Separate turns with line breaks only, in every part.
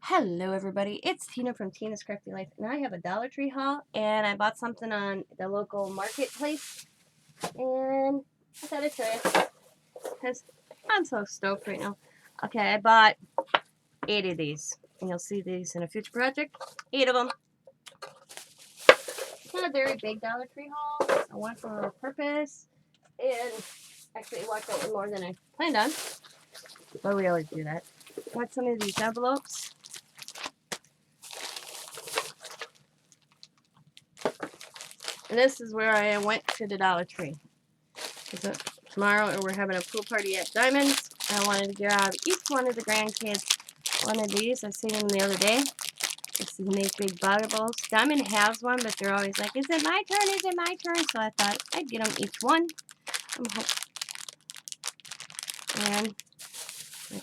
Hello everybody, it's Tina from Tina's Crafty Life, and I have a Dollar Tree haul, and I bought something on the local marketplace, and I thought I'd show you, because I'm so stoked right now. Okay, I bought 8 of these, and you'll see these in a future project. 8 of them. It's not a very big Dollar Tree haul. I went for a purpose, and actually it worked out more than I planned on, but we always do that. I got some of these envelopes. And this is where I went to the Dollar Tree. Tomorrow we're having a pool party at Diamond's. I wanted to grab each one of the grandkids one of these. I seen them the other day. It's in these big bottles. Diamond has one, but they're always like, is it my turn? Is it my turn? So I thought I'd get them each one. And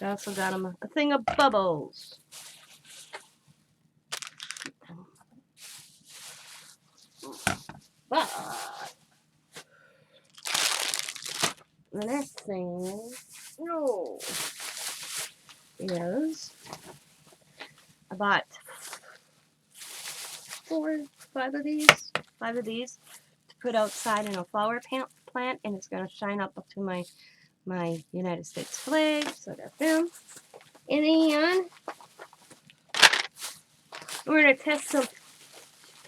I also got them a thing of bubbles. But the next thing is I bought 5 of these to put outside in a flower plant, and it's going to shine up to my United States flag. So I got them. And then we're going to test some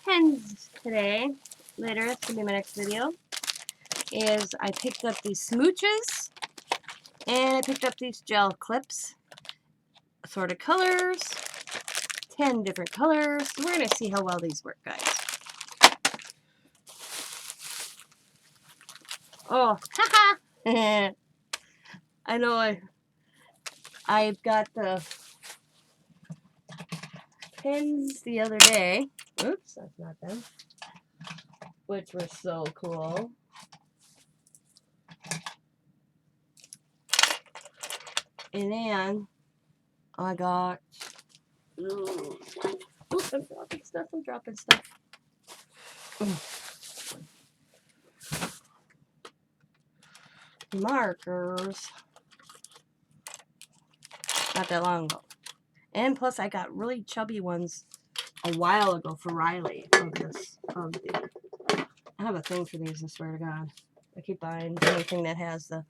pens today. Later, it's going to be my next video. I picked up these smooches, and I picked up these gel clips. Assorted colors. 10 different colors. So we're going to see how well these work, guys. Oh, haha! I know I got the pins the other day. Oops, that's not them. Which were so cool. And then I got oops, I'm dropping stuff. Markers. Not that long ago. And plus I got really chubby ones a while ago for Riley I have a thing for these, I swear to God. I keep buying anything that has the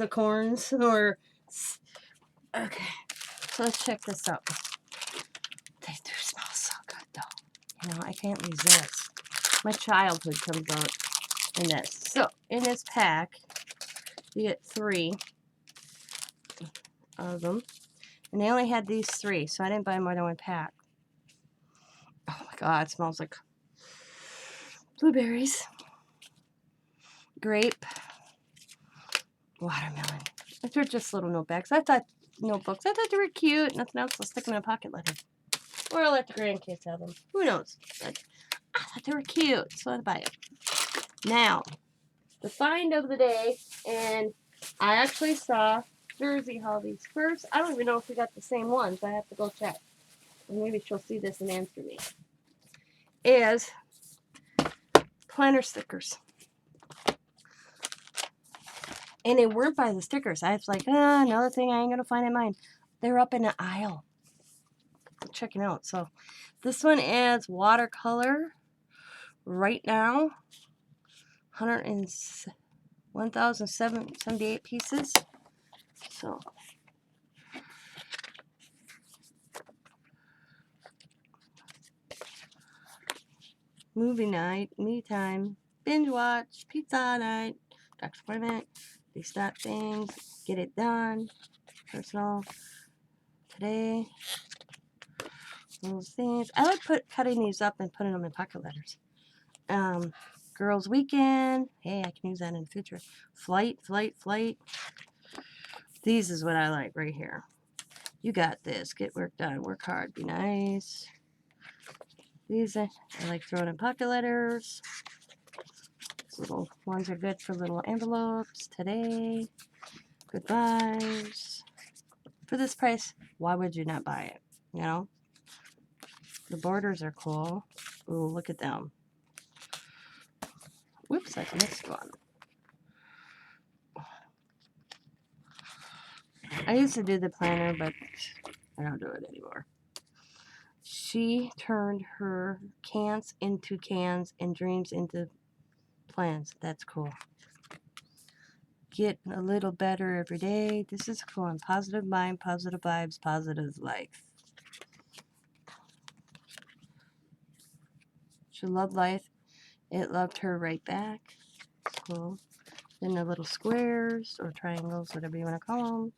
corns or okay. So let's check this out. They do smell so good though. You know, I can't resist. My childhood comes out in this. So in this pack you get 3 of them. And they only had these 3, so I didn't buy more than 1 pack. Oh my God, it smells like blueberries, grape, watermelon. They're just little notebooks. I thought they were cute. Nothing else. I'll stick them in a pocket letter. Or I'll let the grandkids have them. Who knows? But I thought they were cute, so I'd buy it. Now, the find of the day, and I actually saw Jersey haul these first. I don't even know if we got the same ones. I have to go check. And maybe she'll see this and answer me. Is planner stickers. And they weren't by the stickers. I was like, another thing I ain't going to find in mine. They're up in the aisle. I'm checking out. So this one is watercolor. Right now, 1,778 pieces. So movie night, me time, binge watch, pizza night, doctor's appointment, these stop things, get it done, personal, today, those things. I like cutting these up and putting them in pocket letters. Girls weekend, hey, I can use that in the future. Flight. These is what I like right here. You got this, get work done, work hard, be nice. These I like throwing in pocket letters. These little ones are good for little envelopes. Today, goodbyes. For this price, why would you not buy it? You know? The borders are cool. Ooh, look at them. Whoops, I missed one. I used to do the planner, but I don't do it anymore. She turned her can'ts into cans and dreams into plans. That's cool. Get a little better every day. This is cool. And positive mind, positive vibes, positive life. She loved life. It loved her right back. Cool. Then the little squares or triangles, whatever you want to call them.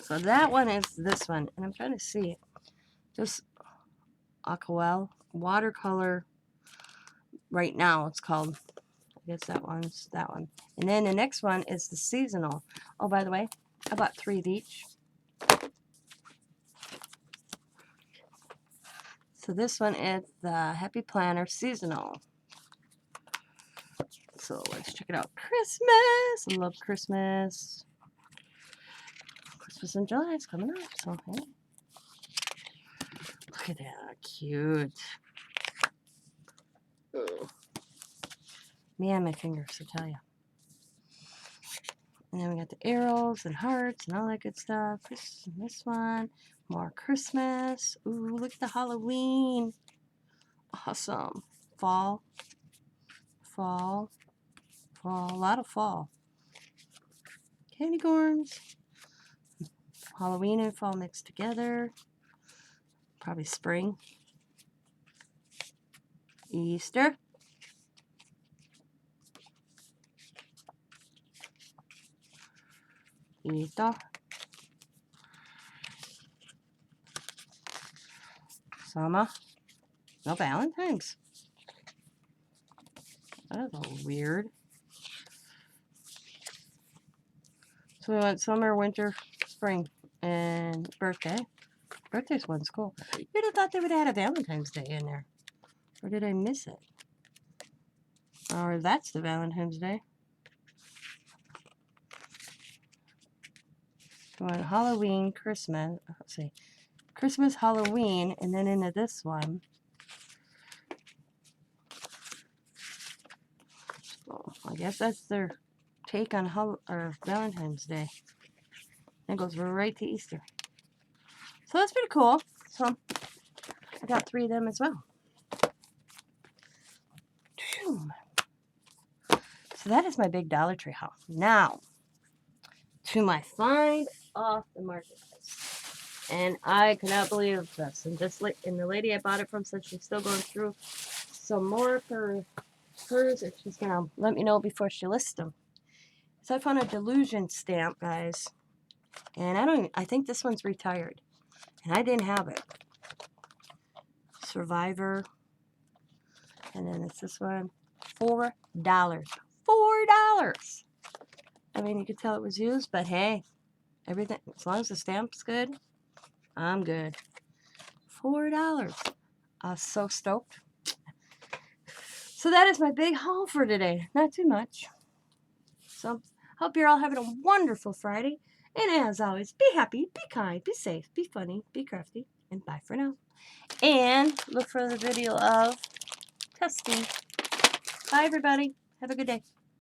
So that one is this one. And I'm trying to see it. Just aquarelle, watercolor. Right now it's called. I guess that one's that one. And then the next one is the seasonal. Oh, by the way, I bought 3 of each. So this one is the Happy Planner Seasonal. So let's check it out. Christmas! I love Christmas. Christmas in July is coming up. So hey. Look at that. Cute. Oh. Man, my fingers, I tell you. And then we got the arrows and hearts and all that good stuff. This one. More Christmas. Ooh, look at the Halloween. Awesome. Fall. Fall. Fall. A lot of fall. Candy corns. Halloween and fall mixed together. Probably spring. Easter. Easter. Summer. No Valentine's. That is a little weird. So we went summer, winter, spring, and birthday. Birthday's one's cool. You'd have thought they would have had a Valentine's Day in there. Or did I miss it? Or that's the Valentine's Day. Going Halloween, Christmas. Let's see. Christmas, Halloween, and then into this one. So I guess that's their take on Valentine's Day. It goes right to Easter. So that's pretty cool. So I got 3 of them as well. So that is my big Dollar Tree haul. Now, to my find off the market. And I cannot believe this. And the lady I bought it from said she's still going through some more for hers. And she's going to let me know before she lists them. So I found a Delusion stamp, guys. And I think this one's retired. And I didn't have it. Survivor. And then it's this one. $4. $4. I mean, you could tell it was used, but hey, everything, as long as the stamp's good, I'm good. $4. I was so stoked. So that is my big haul for today. Not too much. So, hope you're all having a wonderful Friday. And as always, be happy, be kind, be safe, be funny, be crafty, and bye for now. And look for the video of testing. Bye, everybody. Have a good day.